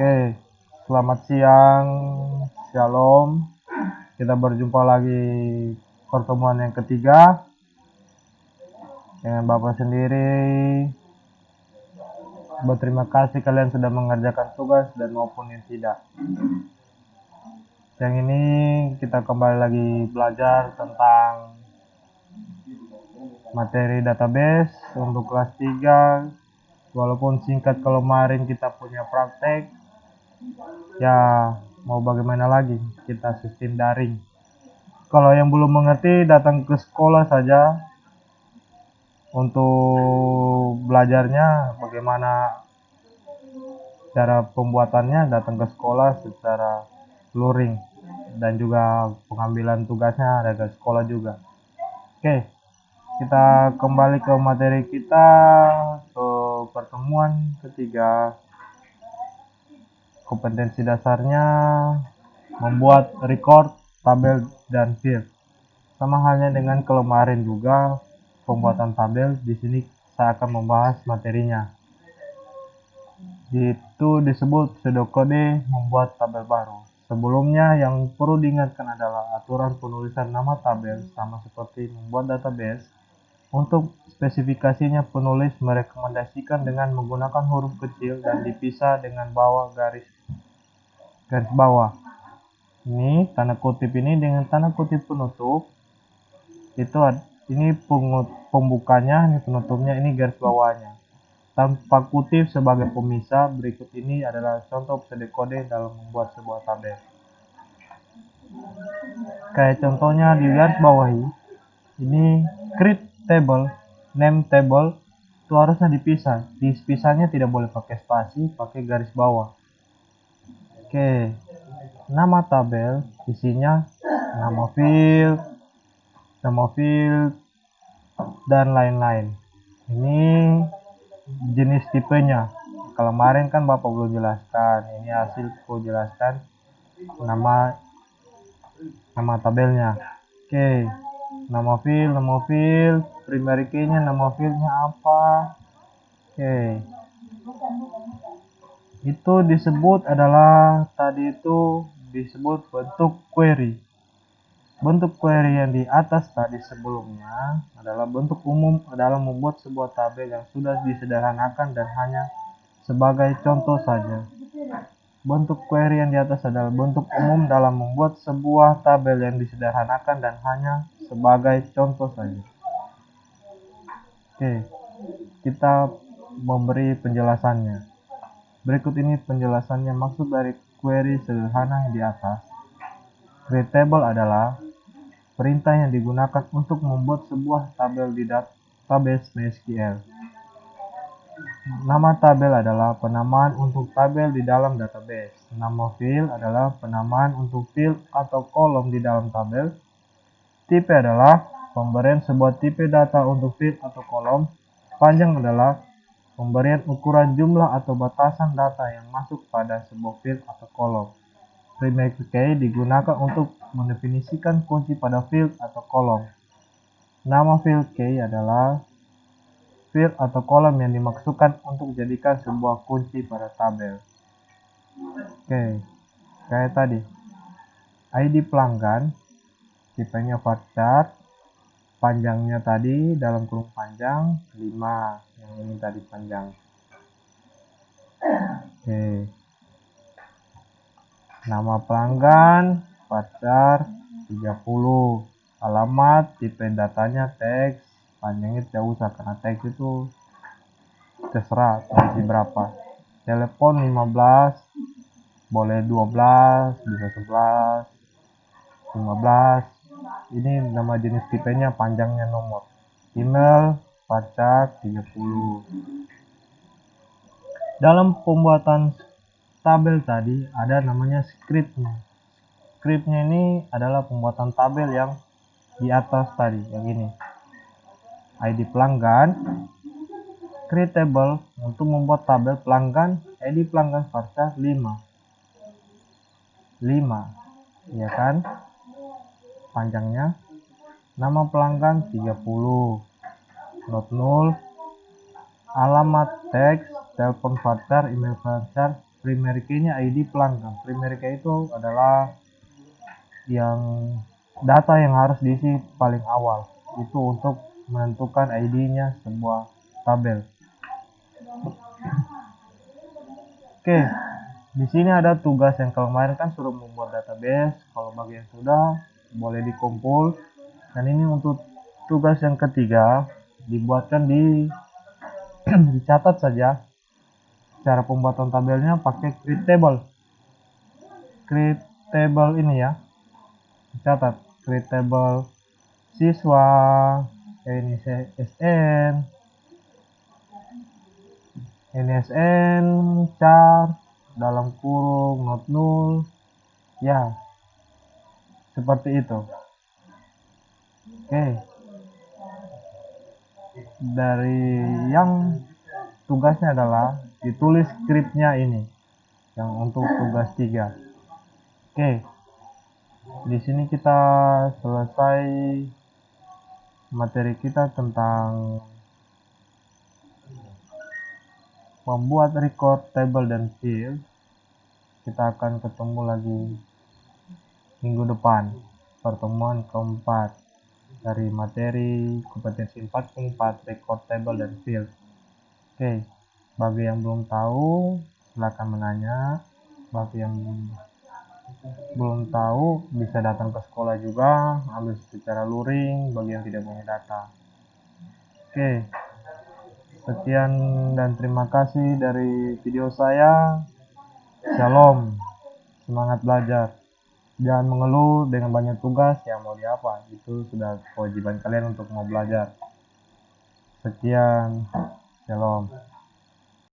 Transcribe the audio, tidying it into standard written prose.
Oke, selamat siang, shalom. Kita berjumpa lagi pertemuan yang ketiga dengan Bapak sendiri. Berterima kasih kalian sudah mengerjakan tugas dan maupun yang tidak. Yang ini kita kembali lagi belajar tentang materi database untuk kelas 3. Walaupun singkat, kalau kemarin kita punya praktek, ya mau bagaimana lagi, kita sistem daring. Kalau yang belum mengerti, datang ke sekolah saja untuk belajarnya bagaimana cara pembuatannya, datang ke sekolah secara luring, dan juga pengambilan tugasnya ada ke sekolah juga. Oke, kita kembali ke materi kita, ke pertemuan ketiga. Kompetensi dasarnya membuat record, tabel, dan field. Sama halnya dengan kemarin juga, pembuatan tabel. Di sini saya akan membahas materinya. Itu disebut pseudocode membuat tabel baru. Sebelumnya yang perlu diingatkan adalah aturan penulisan nama tabel sama seperti membuat database. Untuk spesifikasinya, penulis merekomendasikan dengan menggunakan huruf kecil dan dipisah dengan garis bawah. Ini tanda kutip ini dengan tanda kutip penutup. Ini pembukanya, ini penutupnya, ini garis bawahnya. Tanpa kutip sebagai pemisah. Berikut ini adalah contoh pseudocode dalam membuat sebuah tabel. Kayak contohnya di garis bawahi, ini create table, name table, itu harusnya dipisah. Dipisahnya tidak boleh pakai spasi, pakai garis bawah. Oke, nama tabel isinya nama field, dan lain-lain. Ini jenis tipenya. Kalau kemarin kan Bapak belum jelaskan, ini hasil aku jelaskan nama tabelnya. Oke, nama field, primary key-nya, nama fieldnya apa. Oke, itu disebut adalah tadi itu disebut bentuk query. Bentuk query yang di atas tadi sebelumnya adalah bentuk umum dalam membuat sebuah tabel yang sudah disederhanakan dan hanya sebagai contoh saja. Bentuk query yang di atas adalah bentuk umum dalam membuat sebuah tabel yang disederhanakan dan hanya sebagai contoh saja. Oke, kita memberi penjelasannya. Berikut ini penjelasannya. Maksud dari query sederhana yang di atas. Create table adalah perintah yang digunakan untuk membuat sebuah tabel di database MySQL. Nama tabel adalah penamaan untuk tabel di dalam database. Nama field adalah penamaan untuk field atau kolom di dalam tabel. Tipe adalah pemberian sebuah tipe data untuk field atau kolom. Panjang adalah pemberian ukuran jumlah atau batasan data yang masuk pada sebuah field atau kolom. Primary key digunakan untuk mendefinisikan kunci pada field atau kolom. Nama field key adalah field atau kolom yang dimaksudkan untuk dijadikan sebuah kunci pada tabel. Oke, kayak tadi. ID pelanggan, tipenya varchar, panjangnya tadi dalam kurung panjang 5, yang ini tadi panjang. Oke. Nama pelanggan, varchar 30. Alamat, tipe datanya teks, panjangnya tidak usah karena teks itu terserah isi berapa. Telepon 15, boleh 12, bisa 11, 15. Ini nama jenis tipenya, panjangnya nomor. Email, varchar 30. Dalam pembuatan tabel tadi ada namanya scriptnya. Scriptnya ini adalah pembuatan tabel yang di atas tadi, yang ini. ID pelanggan, create table untuk membuat tabel pelanggan, ID pelanggan varchar 5, ya kan, panjangnya. Nama pelanggan 30, not null. Alamat teks, telepon varchar, email varchar primary key-nya ID pelanggan. Primary key itu adalah yang data yang harus diisi paling awal. Itu untuk menentukan ID-nya sebuah tabel. Oke, di sini ada tugas yang kemarin kan suruh membuat database. Kalau bagian sudah boleh dikumpul. Dan ini untuk tugas yang ketiga dibuatkan dicatat saja. Cara pembuatan tabelnya pakai create table. Create table ini ya, dicatat create table siswa, ini NSN char dalam kurung not null ya, seperti itu. Oke, dari yang tugasnya adalah ditulis scriptnya ini yang untuk tugas 3. Oke, di sini kita selesai materi kita tentang membuat record table dan field. Kita akan ketemu lagi minggu depan, pertemuan keempat dari materi kompetensi 4.4 record table dan field. Oke, bagi yang belum tahu silakan menanya. Bagi yang belum tahu bisa datang ke sekolah juga, ambil secara luring bagi yang tidak punya data. Oke, sekian dan terima kasih dari video saya. Shalom, semangat belajar. Jangan mengeluh dengan banyak tugas yang mau diapa, itu sudah kewajiban kalian untuk mau belajar. Sekian, shalom.